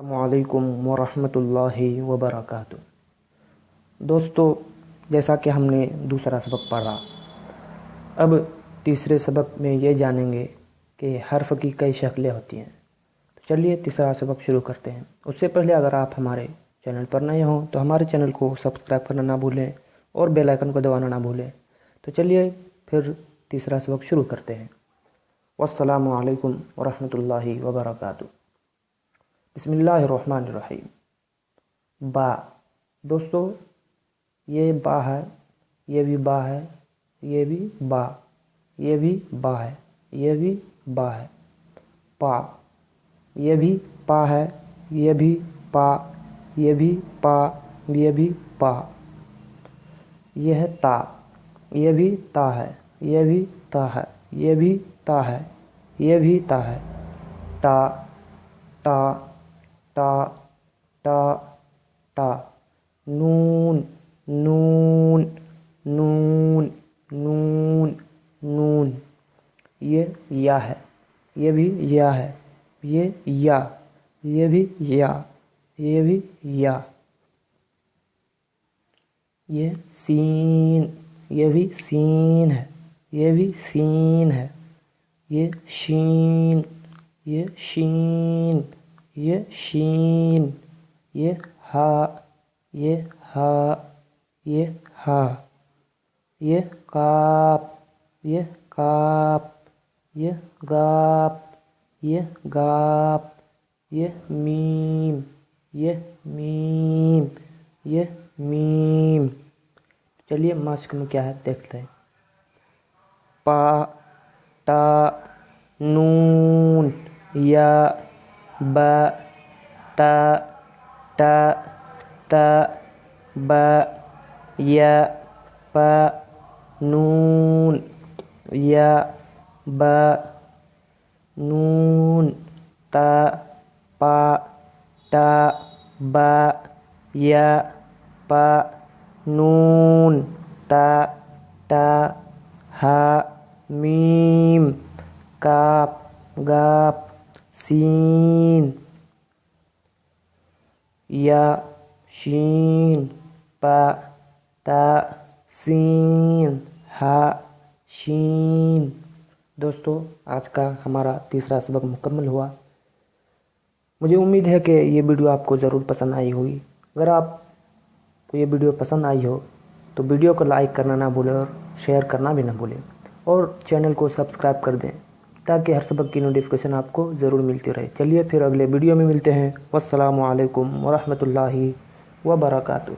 السلام علیکم ورحمۃ اللہ وبرکاتہ۔ دوستو، جیسا کہ ہم نے دوسرا سبق پڑھا، اب تیسرے سبق میں یہ جانیں گے کہ حرف کی کئی شکلیں ہوتی ہیں۔ تو چلیے تیسرا سبق شروع کرتے ہیں۔ اس سے پہلے اگر آپ ہمارے چینل پر نئے ہوں تو ہمارے چینل کو سبسکرائب کرنا نہ بھولیں اور بیل آئیکن کو دبانا نہ بھولیں۔ تو چلیے پھر تیسرا سبق شروع کرتے ہیں۔ والسلام علیکم ورحمۃ اللہ وبرکاتہ۔ بسم اللہ الرحمن الرحیم۔ با، دوستو یہ با ہے، یہ بھی با ہے، یہ بھی با، یہ بھی با ہے، یہ بھی با ہے۔ پا، یہ بھی پا ہے، یہ بھی پا، یہ بھی پا، یہ بھی پا۔ یہ ہے تا، یہ بھی تا ہے، یہ بھی تا ہے، یہ بھی تا ہے، یہ بھی تا ہے۔ ٹا، ٹا، ٹا، ٹا، ٹا۔ نون، نون، نون، نون، نون۔ یہ یا ہے، یہ بھی یا ہے، یہ یا، یہ بھی یا، یہ بھی یا۔ یہ سین، یہ بھی سین ہے، یہ بھی سین ہے۔ یہ شین، یہ شین، یہ شین۔ یہ ہا، یہ ہا، یہ ہا۔ یہ کاف، یہ کاف، یہ گاف، یہ گاف۔ یہ میم، یہ میم، یہ میم۔ چلیے مشق میں کیا ہے دیکھتے ہیں۔ پا، تا، نون، یا، با، تا، ٹا، تا، با، یا، پا، نون، یا، با، نون، تا، پا، ٹا، با، یا، پا، نون، تا، ٹا، ہا، میم، کاف، گاف، سین، یا، شین، پا، تا، سین، ہا، شین۔ دوستو، آج کا ہمارا تیسرا سبق مکمل ہوا۔ مجھے امید ہے کہ یہ ویڈیو آپ کو ضرور پسند آئی ہوگی۔ اگر آپ کو یہ ویڈیو پسند آئی ہو تو ویڈیو کو لائک کرنا نہ بھولیں اور شیئر کرنا بھی نہ بھولیں، اور چینل کو سبسکرائب کر دیں تاکہ ہر سبق کی نوٹیفیکیشن آپ کو ضرور ملتی رہے۔ چلیے پھر اگلے ویڈیو میں ملتے ہیں۔ والسلام علیکم ورحمۃ اللہ وبرکاتہ۔